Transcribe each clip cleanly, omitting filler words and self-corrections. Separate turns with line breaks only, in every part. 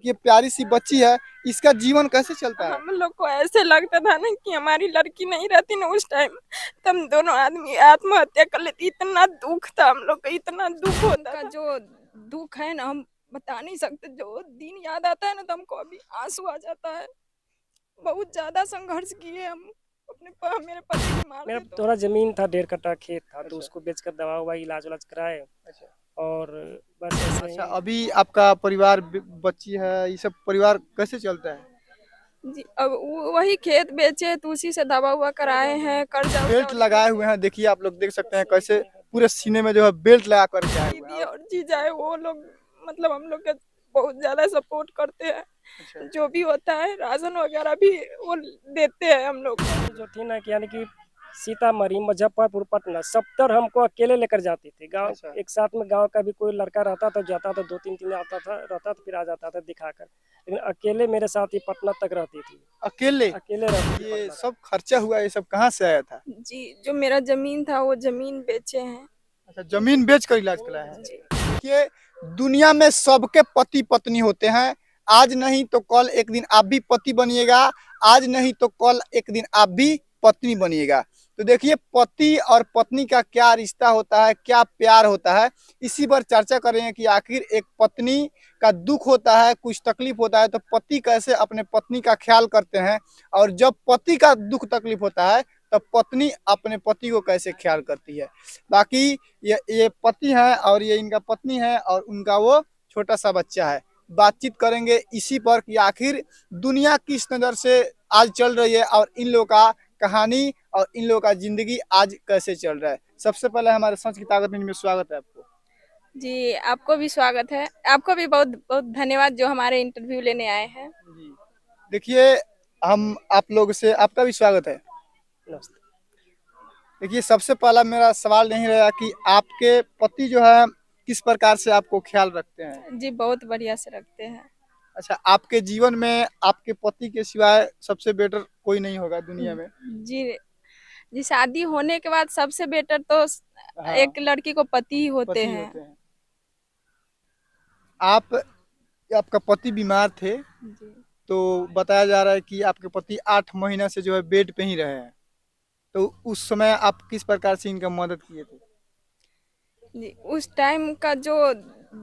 ये प्यारी सी बच्ची है, इसका जीवन कैसे चलता है?
हम लोग को ऐसे लगता था ना कि हमारी लड़की नहीं रहती ना उस टाइम, तब दोनों आदमी आत्महत्या कर लेती। इतना दुख था हम लोग को, इतना दुख होता था। जो दुख है ना हम बता नहीं सकते। जो दिन याद आता है ना तो हमको अभी आंसू आ जाता है। बहुत ज्यादा संघर्ष किए हम। मेरे पति बीमार
मेरा
थे तो
थोड़ा जमीन था, 1.5 कट्ठा खेत था, तो
अच्छा।
उसको बेचकर दवा हुआ इलाज उलाज कराए।
अच्छा।
और बस ऐसे
अच्छा,
ही।
अभी आपका परिवार बच्ची है, ये सब परिवार कैसे चलता है?
जी, अब वही खेत बेचे तो उसी से दवा हुआ कराए हैं, कर्जा उर्जा
बेल्ट
और
लगाए हुए हैं, देखिए आप लोग देख सकते हैं कैसे पूरे सीने में जो है बेल्ट लगा कर के आए हुए हैं।
दीदी और जीजा है वो लोग, मतलब हम लोग के बहुत ज्यादा सपोर्ट करते
अच्छा।
हैं। जो भी होता है राशन वगैरह भी वो देते हैं हम लोग को।
जो थी ना कि यानी कि सीतामढ़ी, मुजफ्फरपुर, पटना, 70 हमको अकेले लेकर जाती थी। गांव
अच्छा।
एक साथ में गांव का भी कोई लड़का रहता था, जाता था, 2-3 दिन आता था, रहता तो फिर आ जाता था दिखाकर। लेकिन अकेले मेरे साथ ही पटना तक रहती थी।
अकेले?
अकेले रहती थी
ये
पटना तक।
सब खर्चा हुआ, ये सब कहाँ से आया था?
जी, जो मेरा जमीन था वो जमीन बेचे हैं।
अच्छा, जमीन बेच कर इलाज कराया है।
जी,
देखिए, दुनिया में सबके पति पत्नी होते हैं। आज नहीं तो कल एक दिन आप भी पति बनिएगा, आज नहीं तो कल एक दिन आप भी पत्नी बनिएगा। तो देखिए, पति और पत्नी का क्या रिश्ता होता है, क्या प्यार होता है, इसी पर चर्चा करेंगे कि आखिर एक पत्नी का दुख होता है, कुछ तकलीफ होता है तो पति कैसे अपने पत्नी का ख्याल करते हैं, और जब पति का दुख तकलीफ होता है तब पत्नी अपने पति को कैसे ख्याल करती है। बाकी ये पति है और ये इनका पत्नी है और उनका वो छोटा सा बच्चा है। बातचीत करेंगे इसी पर कि आखिर दुनिया किस नज़र से आज चल रही है और इन लोगों का कहानी और इन लोगों का जिंदगी आज कैसे चल रहा है। सबसे पहले हमारे सच की ताकत में स्वागत है आपको।
जी, आपको भी स्वागत है। आपको भी बहुत बहुत धन्यवाद जो हमारे इंटरव्यू लेने आए हैं।
जी, देखिए, हम आप लोग से आपका भी स्वागत है।
नमस्ते।
देखिए, सबसे पहला मेरा सवाल यही रहेगा कि आपके पति जो है किस प्रकार से आपको ख्याल रखते हैं?
जी, बहुत बढ़िया से रखते हैं।
अच्छा, आपके जीवन में आपके पति के सिवाय सबसे बेटर कोई नहीं होगा दुनिया में?
जी, जी, शादी होने के बाद सबसे बेटर तो
हाँ,
एक लड़की को पति ही होते
पति
हैं।
होते हैं। आप आपका पति बीमार थे,
जी,
तो बताया जा रहा है कि आपके पति 8 महीना से जो है बेड पे ही रहे हैं। तो उस समय आप किस प्रकार से इनका मदद किए थे?
जी, उस टाइम का जो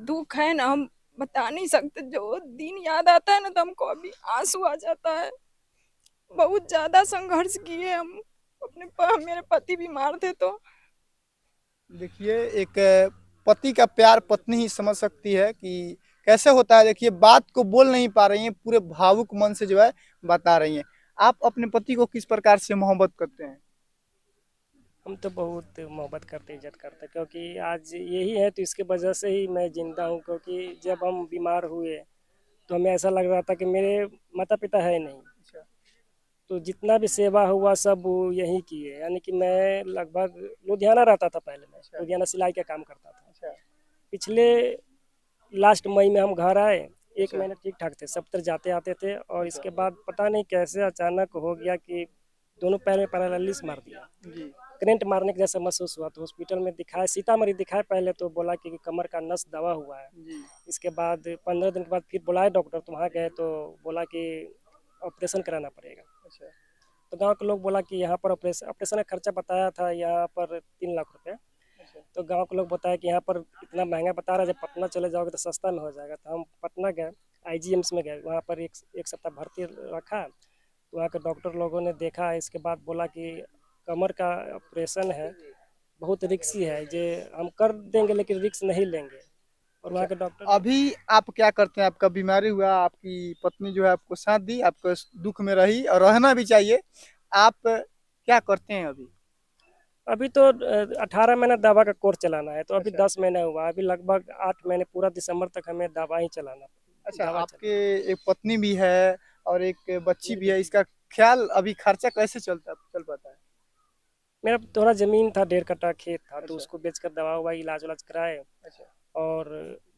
दुख है ना हम बता नहीं सकते। जो दिन याद आता है ना तो हमको अभी आंसू आ जाता है। बहुत ज्यादा संघर्ष किए हम। मेरे पति बीमार थे तो।
देखिए, एक पति का प्यार पत्नी ही समझ सकती है कि कैसे होता है। देखिए, बात को बोल नहीं पा रही हैं, पूरे भावुक मन से जो है बता रही हैं। आप अपने पति को किस प्रकार से मोहब्बत करते हैं?
हम तो बहुत मोहब्बत करते, इज्जत करते, क्योंकि आज यही है तो इसके वजह से ही मैं जिंदा हूँ। क्योंकि जब हम बीमार हुए तो हमें ऐसा लग रहा था कि मेरे माता पिता है नहीं।
अच्छा।
तो जितना भी सेवा हुआ सब वो यहीं किए। यानी कि मैं लगभग लुधियाना रहता था पहले। मैं
अच्छा।
लुधियाना सिलाई का काम करता था।
अच्छा।
पिछले लास्ट मई में हम घर आए। एक
अच्छा।
महीने ठीक ठाक थे, सब तरह जाते आते थे, और इसके बाद पता नहीं कैसे अचानक हो गया कि दोनों पैर में पैरालिसिस मार दिया।
जी।
करंट मारने के जैसा महसूस हुआ, तो हॉस्पिटल में दिखाया, सीतामढ़ी दिखाए पहले, तो बोला कि कमर का नस दबा हुआ है।
जी।
इसके बाद 15 दिन के बाद फिर बुलाए डॉक्टर, तो वहाँ गए तो बोला कि ऑपरेशन कराना पड़ेगा।
अच्छा।
तो गांव के लोग बोला कि यहाँ पर ऑपरेशन ऑपरेशन का खर्चा बताया था यहाँ पर 3 लाख रुपये।
अच्छा।
तो गांव के लोग बताया कि यहाँ पर इतना महंगा बता रहा है, जब पटना चले जाओगे तो सस्ता में हो जाएगा। तो हम पटना गए, आईजीएमसी में गए, वहाँ पर एक सप्ताह भर्ती रखा। तो वहाँ के डॉक्टर लोगों ने देखा, इसके बाद बोला कि कमर का ऑपरेशन है, बहुत रिक्सी है, जे हम कर देंगे लेकिन रिक्स नहीं लेंगे। और वहाँ
अच्छा,
के डॉक्टर ने
अभी आप क्या करते हैं? आपका बीमारी हुआ, आपकी पत्नी जो है आपको साथ दी, आपको इस दुख में रही और रहना भी चाहिए। आप क्या करते हैं अभी?
अभी तो 18 महीना दवा का कोर्स चलाना है, तो अभी
अच्छा।
10 महीने हुआ, अभी लगभग 8 महीने पूरा दिसंबर तक हमें दवा ही चलाना,
अच्छा,
दवा
आपके
चलाना।
एक पत्नी भी है और एक बच्ची भी है, इसका ख्याल अभी खर्चा कैसे चल पाता है?
मेरा थोड़ा ज़मीन था, 1.5 कट्ठा खेत था, तो
अच्छा।
उसको बेचकर दवा हुआ इलाज उलाज कराए।
अच्छा।
और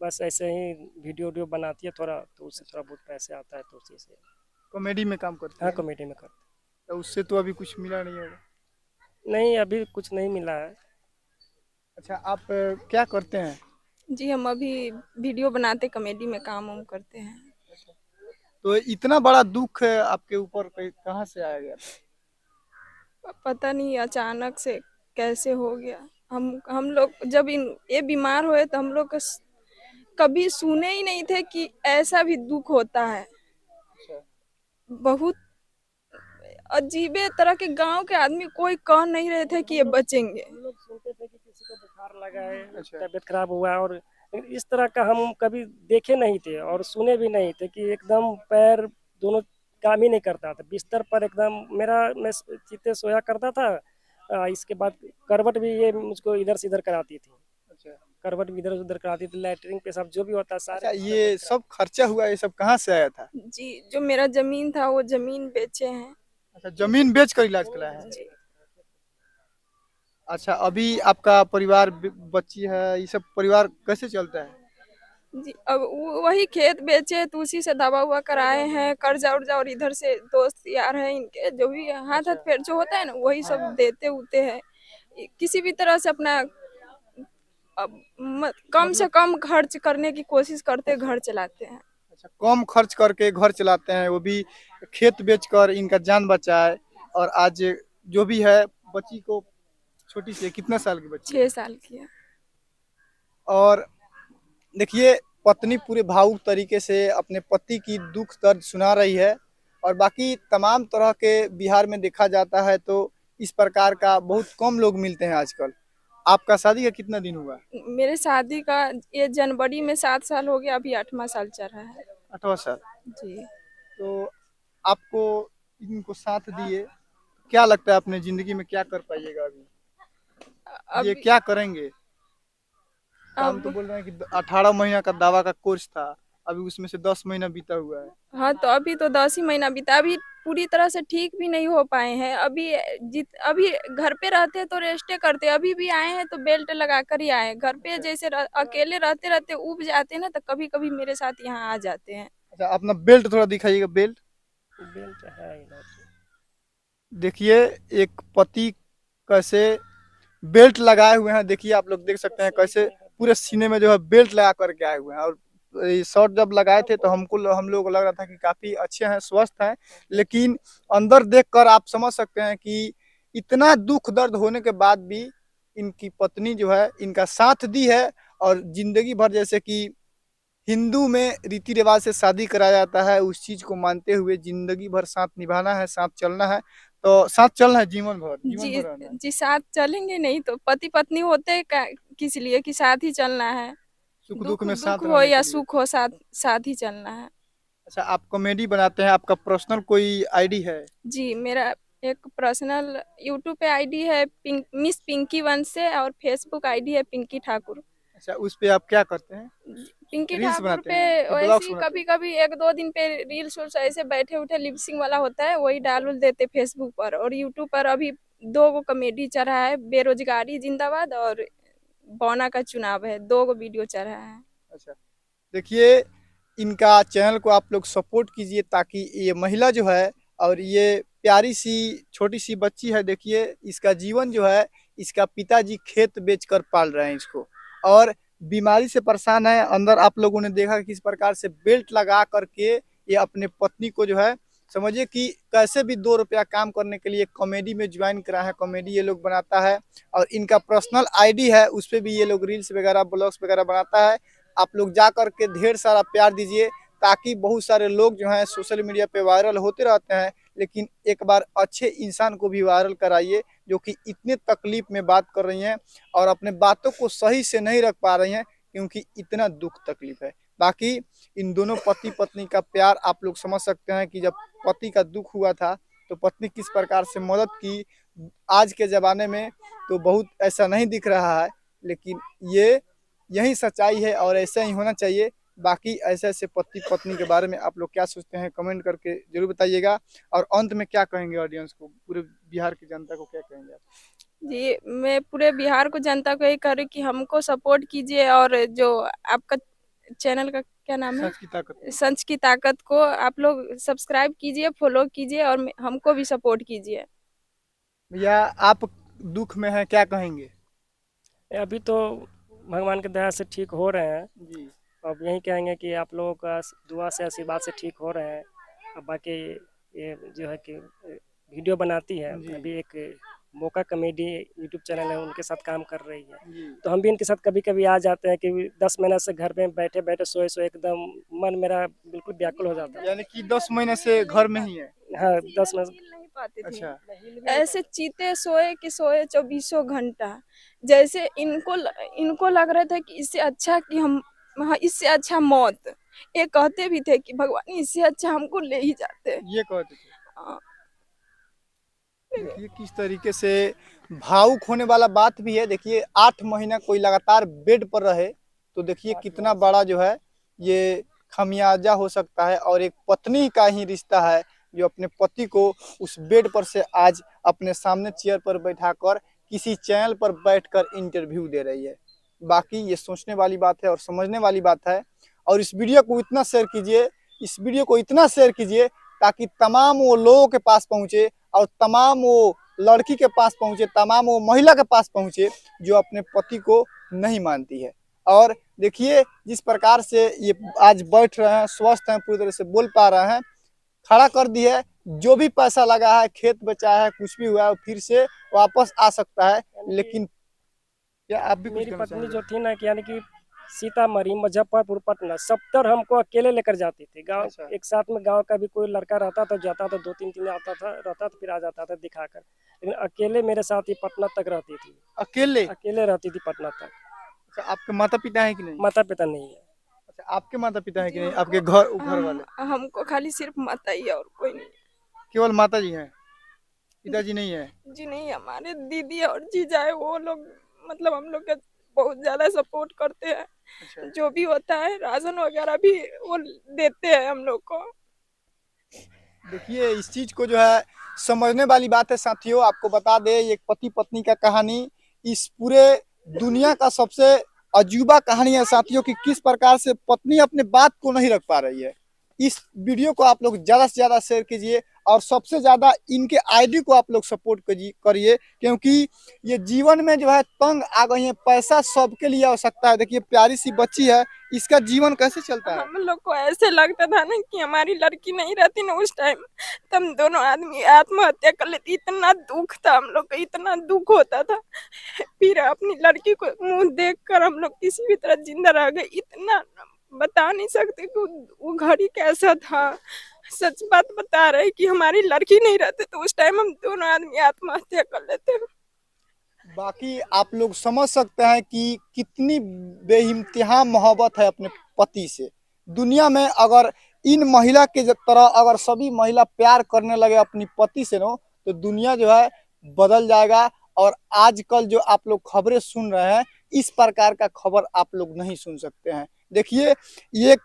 बस ऐसे ही वीडियो वीडियो बनाती है थोड़ा, तो उससे थोड़ा बहुत पैसे आता है, तो उसी से।
कॉमेडी में काम करती
हाँ,
है?
कॉमेडी में करते।
तो उससे तो अभी कुछ मिला नहीं होगा?
नहीं, अभी कुछ नहीं मिला है।
अच्छा, आप क्या करते हैं?
जी, हम अभी वीडियो बनाते कॉमेडी में काम वाम करते हैं।
तो इतना बड़ा दुख है आपके ऊपर कहाँ से आया गया?
पता नहीं अचानक से कैसे हो गया। हम लोग जब इन ये बीमार हुए तो हम लोग कभी सुने ही नहीं थे कि ऐसा भी दुख होता है।
अच्छा।
बहुत अजीबे तरह के गांव के आदमी कोई कह नहीं रहे थे कि ये बचेंगे।
हम लोग सुनते थे कि किसी को बुखार लगा है,
अच्छा।
तबीयत खराब हुआ है, और इस तरह का हम कभी देखे नहीं थे और सुने भी नहीं थे कि एकदम पैर दोनों काम ही नहीं करता था बिस्तर पर एकदम। मैं चित्ते सोया करता था। इसके बाद करवट भी ये मुझको इधर से इधर कराती थी।
अच्छा।
करवट भी इधर उधर कराती थी, लैटरिन पेशाब जो भी होता है सारे
अच्छा, ये सब खर्चा हुआ, ये सब कहाँ से आया था?
जी, जो मेरा जमीन था वो जमीन बेचे हैं।
अच्छा, जमीन बेच कर इलाज कराया है।
जी
अच्छा, अभी आपका परिवार बच्ची है, ये सब परिवार कैसे चलता है?
जी, अब वही खेत बेचे तो उसी से दवा हुआ कराए हैं, कर्जा उर्जा, और इधर से दोस्त यार हैं इनके जो भी हाथ हाथ फेर जो होता है ना वही सब देते उते हैं। किसी भी तरह से अपना कम से
मतलब
कम खर्च करने की कोशिश करते घर चलाते हैं।
अच्छा, कम खर्च करके घर चलाते हैं, वो भी खेत बेचकर इनका जान बचा है। और आज जो भी है, बच्ची को छोटी सी है, कितना साल की बच्ची है?
6 साल की है।
और देखिए, पत्नी पूरे भावुक तरीके से अपने पति की दुख दर्द सुना रही है। और बाकी तमाम तरह के बिहार में देखा जाता है तो इस प्रकार का बहुत कम लोग मिलते हैं आजकल। आपका शादी का कितना दिन हुआ?
मेरे शादी का ये जनवरी में 7 साल हो गया, अभी 8वां साल चल रहा है।
8वां साल।
जी,
तो आपको इनको साथ दिए, क्या लगता है अपने जिंदगी में क्या कर पाइएगा अभी? ये
अभी
क्या करेंगे? काम तो
अब
बोल रहे हैं कि 18 महीना का दवा का कोर्स था, अभी उसमें से 10 महीना बीता हुआ है।
हाँ, तो अभी तो 10 ही महीना बीता, अभी पूरी तरह से ठीक भी नहीं हो पाए हैं। अभी घर पे रहते तो रेस्टे करते, अभी भी आए हैं तो बेल्ट लगा कर ही आए। घर पे जैसे अकेले रहते रहते उब जाते हैं ना, तो कभी कभी मेरे साथ यहाँ आ जाते हैं।
अच्छा, अपना बेल्ट थोड़ा दिखाइएगा, बेल्ट।
बेल्ट है इधर।
देखिए, एक पति कैसे बेल्ट लगाए हुए हैं, देखिए आप लोग देख सकते हैं कैसे पूरे सीने में जो है बेल्ट लगा करके आए हुए हैं। और ये शर्ट जब लगाए थे तो हम लोग को लग रहा था कि काफी अच्छे हैं, स्वस्थ हैं। लेकिन अंदर देखकर आप समझ सकते हैं कि इतना दुख दर्द होने के बाद भी इनकी पत्नी जो है इनका साथ दी है। और जिंदगी भर, जैसे कि हिंदू में रीति रिवाज से शादी कराया जाता है, उस चीज को मानते हुए जिंदगी भर साथ निभाना है, साथ चलना है। तो साथ चलना है जीवन भर, जीवन
जी
भर रहना है।
जी, साथ चलेंगे, नहीं तो पति पत्नी होते किस लिए कि साथ ही चलना है।
सुख दुख
दुख
में
दुख
साथ
हो
रहने
या
के लिए।
सुख हो, साथ साथ ही चलना है।
अच्छा, आप कॉमेडी बनाते हैं, आपका पर्सनल कोई आईडी है?
जी, मेरा एक पर्सनल यूट्यूब पे आईडी है मिस पिंकी वन से, और फेसबुक आईडी है पिंकी ठाकुर।
अच्छा, उस पे आप क्या करते हैं?
पिंकी
रील्स
ठाकुर
बनाते
पे
हैं कि
वैसे
ब्लॉग्स
ही
बनाते
कभी
हैं?
कभी 1-2 दिन पे रील्स उल्स ऐसे बैठे उठे लिपसिंग वाला होता है वही डाल उल देते फेसबुक पर। और यूट्यूब पर अभी 2 कॉमेडी चढ़ा है, बेरोजगारी जिंदाबाद और बौना का चुनाव है, 2 वीडियो चढ़ा है।
अच्छा, देखिए, इनका चैनल को आप लोग सपोर्ट कीजिए ताकि ये महिला जो है और ये प्यारी सी छोटी सी बच्ची है, देखिए इसका जीवन जो है, इसका पिताजी खेत बेचकर पाल रहे हैं इसको। और बीमारी से परेशान है। अंदर आप लोगों ने देखा कि किस प्रकार से बेल्ट लगा करके ये अपने पत्नी को जो है, समझिए कि कैसे भी 2 रुपया काम करने के लिए कॉमेडी में ज्वाइन करा है। कॉमेडी ये लोग बनाता है और इनका पर्सनल आईडी है, उस पर भी ये लोग रील्स वगैरह ब्लॉग्स वगैरह बनाता है। आप लोग जा करके ढेर सारा प्यार दीजिए ताकि बहुत सारे लोग जो हैं सोशल मीडिया पे वायरल होते रहते हैं, लेकिन एक बार अच्छे इंसान को भी वायरल कराइए जो कि इतने तकलीफ में बात कर रही हैं और अपने बातों को सही से नहीं रख पा रही हैं क्योंकि इतना दुख तकलीफ है। बाकी इन दोनों पति पत्नी का प्यार आप लोग समझ सकते हैं कि जब पति का दुख हुआ था तो पत्नी किस प्रकार से मदद की। आज के ज़माने में तो बहुत ऐसा नहीं दिख रहा है, लेकिन ये यही सच्चाई है और ऐसा ही होना चाहिए। बाकी ऐसे ऐसे पति पत्नी के बारे में आप लोग क्या सोचते हैं, कमेंट करके जरूर बताइएगा। और अंत में क्या कहेंगे ऑडियंस को, पूरे बिहार की जनता को क्या कहेंगे आप?
जी, मैं पूरे बिहार को जनता को यही कह रही कि हमको सपोर्ट कीजिए, और जो आपका चैनल का क्या नाम है,
सच की ताकत।
संच की ताकत को आप लोग सब्सक्राइब कीजिए, फॉलो कीजिए और हमको भी सपोर्ट कीजिए।
भैया, आप दुख में हैं, क्या कहेंगे?
अभी तो भगवान की दया से ठीक हो रहे हैं।
जी।
अब यही कहेंगे कि आप लोगों का दुआ से आशीर्वाद से ठीक हो रहे हैं। अब बाकी ये जो है कि वीडियो बनाती है,
जी।
अभी एक मौका कॉमेडी यूट्यूब चैनल है, उनके साथ काम कर रही है।
जी।
तो हम भी इनके साथ कभी कभी आ जाते हैं कि 10 महीने से घर में बैठे बैठे सोए सोए एकदम मन मेरा बिल्कुल व्याकुल हो जाता है।
यानी कि 10 महीने से घर में ही है।
हाँ 10 महीने
हिल नहीं पाती थी।
अच्छा।
ऐसे चीते सोए कि सोए 24 घंटा। जैसे इनको लग रहा था कि इससे अच्छा कि हम, हाँ, इससे अच्छा मौत। ये कहते भी थे कि भगवान इससे अच्छा हमको ले ही जाते।
ये कहते थे।
हाँ।
देखिए किस तरीके से भावुक होने वाला बात भी है। देखिए 8 महीना कोई लगातार बेड पर रहे तो देखिए कितना बड़ा जो है ये खमियाजा हो सकता है, और एक पत्नी का ही रिश्ता है जो अपने पति को उस बेड पर से आज अपने सामने चेयर पर बैठाकर किसी चैनल पर बैठकर इंटरव्यू दे रही है। बाकी ये सोचने वाली बात है और समझने वाली बात है। और इस वीडियो को इतना शेयर कीजिए, इस वीडियो को इतना शेयर कीजिए ताकि तमाम वो लोगों के पास पहुंचे और तमाम वो लड़की के पास पहुंचे, तमाम वो महिला के पास पहुंचे जो अपने पति को नहीं मानती है। और देखिए जिस प्रकार से ये आज बैठ रहे हैं, स्वस्थ हैं, पूरी तरह से बोल पा रहे हैं, खड़ा कर दी है। जो भी पैसा लगा है, खेत बचा है, कुछ भी हुआ है, फिर से वापस आ सकता है। लेकिन क्या आप भी कुछ
मेरी
कहना
पत्नी
चाहेंगे?
जो थी ना कि यानी कि सीतामढ़ी, मुजफ्फरपुर, पटना सब तर हमको अकेले लेकर जाती थी। गांव
अच्छा।
एक साथ में गांव का भी कोई लड़का रहता था, जाता था, 2-3 दिन आता था, रहता था, फिर आ जाता था दिखाकर। लेकिन अकेले मेरे साथ ही पटना तक रहती थी,
अकेले?
अकेले रहती थी पटना तक।
अच्छा, आपके माता पिता हैं कि नहीं?
माता पिता नहीं है।
अच्छा, आपके माता पिता हैं कि
जी,
नहीं? आपके घर वाले?
हमको खाली सिर्फ माता ही है और कोई नहीं।
केवल माता जी हैं, पिताजी नहीं है?
जी नहीं, हमारे दीदी और जीजा है, वो लोग मतलब हम लोग का बहुत ज्यादा सपोर्ट करते हैं।
अच्छा।
जो भी होता है राशन वगैरह भी वो देते हैं हम लोग को।
देखिए इस चीज को जो है समझने वाली बात है साथियों। आपको बता दें ये पति पत्नी का कहानी इस पूरे दुनिया का सबसे अजूबा कहानी है साथियों कि किस प्रकार से पत्नी अपने बात को नहीं रख पा रही है। इस वीडियो को आप लोग ज्यादा से ज्यादा शेयर कीजिए और सबसे ज्यादा इनके आईडी को आप लोग सपोर्ट करिए, क्योंकि ये जीवन में जो है तंग आ गई है। पैसा सबके लिए आवश्यकता है। देखिए प्यारी सी बच्ची है, इसका जीवन कैसे चलता है?
हम लोग को ऐसे लगता था ना कि हमारी लड़की नहीं रहती ना उस टाइम, तब दोनों आदमी आत्महत्या कर लेती। इतना दुख था हम लोग को, इतना दुख होता था। फिर अपनी लड़की को मुंह देख कर हम लोग किसी भी तरह जिंदा रह गए। इतना बता नहीं सकते कि वो घड़ी कैसा था। सच बात बता रहे कि हमारी लड़की नहीं रहती तो उस टाइम हम दोनों आदमी आत्महत्या कर लेते।
बाकी आप लोग समझ सकते हैं कि कितनी बेइंतहा मोहब्बत है अपने पति से। दुनिया में अगर इन महिला के तरह अगर सभी महिला प्यार करने लगे अपनी पति से नो तो दुनिया जो है बदल जाएगा। और आजकल जो आप लोग खबरें सुन रहे हैं इस प्रकार का खबर आप लोग नहीं सुन सकते हैं। देखिए ये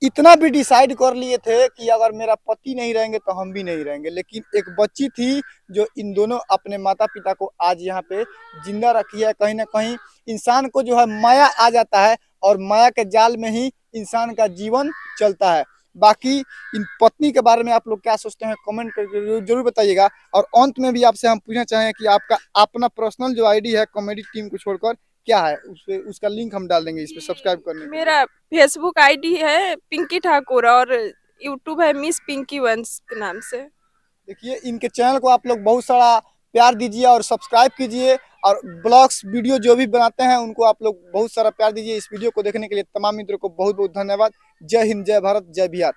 इतना भी डिसाइड कर लिए थे कि अगर मेरा पति नहीं रहेंगे तो हम भी नहीं रहेंगे, लेकिन एक बच्ची थी जो इन दोनों अपने माता पिता को आज यहाँ पे जिंदा रखी है। कहीं ना कहीं इंसान को जो है माया आ जाता है और माया के जाल में ही इंसान का जीवन चलता है। बाकी इन पत्नी के बारे में आप लोग क्या सोचते हैं कमेंट करके जरूर बताइएगा। और अंत में भी आपसे हम पूछना चाहें कि आपका अपना पर्सनल जो आईडी है कॉमेडी टीम को छोड़कर क्या है, उसका लिंक हम डाल देंगे इस पे सब्सक्राइब करने के लिए।
मेरा फेसबुक आईडी है पिंकी ठाकुर और यूट्यूब है मिस पिंकी वंश के नाम से।
देखिए इनके चैनल को आप लोग बहुत सारा प्यार दीजिए और सब्सक्राइब कीजिए, और ब्लॉग्स वीडियो जो भी बनाते हैं उनको आप लोग बहुत सारा प्यार दीजिए। इस वीडियो को देखने के लिए तमाम मित्रों को बहुत बहुत धन्यवाद। जय हिंद, जय भारत, जय बिहार।